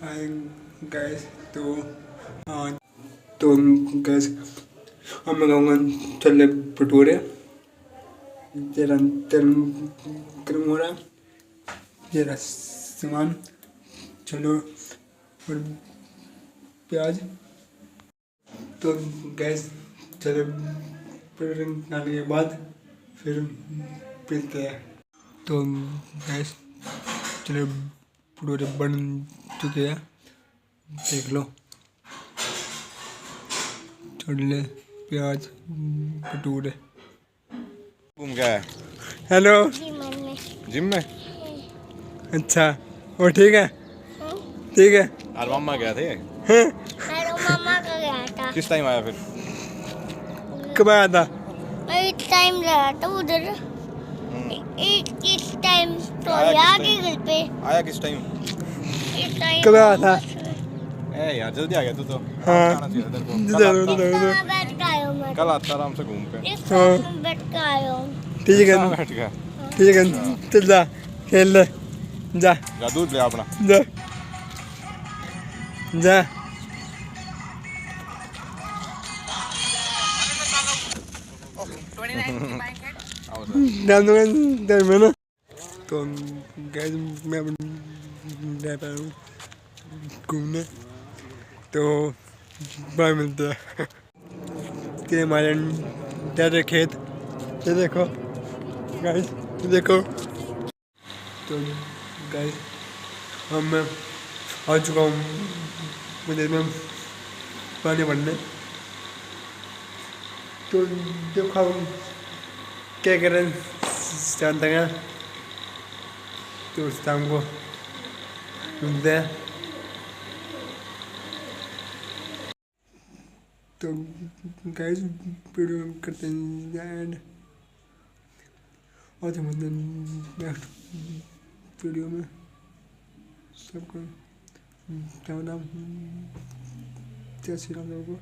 Hi guys. तो gas अब मैं खाऊंगा छोले भटूरे। जरा तेल गर्म हो रहा है, जरा सामान चलो और प्याज। तो गैस चलो खाने के बाद फिर मिलते हैं। तो गैस चलो भटूरे बन चुके हैं, देख लो। छोले प्याज भटूरे। घूम गया है। हेलो। जिम में। अच्छा वो ठीक है। ठीक है। आज मामा गया थे। मामा का गया था। किस टाइम आया फिर? कब आया था? टाइम लगा था उधर। किस टाइम तो आया के घर पे। आया किस टाइम? कब आया था? ए यार जल्दी आ गया तू तो। हाँ। आना चाहिए तेरे को। बैठ के आया हूँ मैं। कल आता आराम से घूम के। बैठ के आया हूँ। ठीक है। बैठ गया। ठीक है चल जा खेल ले। जा जा दूध ले अपना। जा जा। डाल दूंगा तेरे में ना। तो गैस मैं रहता हूँ घूमने, तो बाहर मिलते हैं कि हमारे डर खेत। ये देखो गाइस, देखो। तो गाइस अब मैं आ चुका हूँ मुझे में पानी भरने। तो देखो हम क्या करें शाम तक, तो शाम को मिलते हैं। तो गाइस वीडियो करते हैं एंड और तो मतलब नेक्स्ट वीडियो में सबको राम राम, जय श्री राम सबको।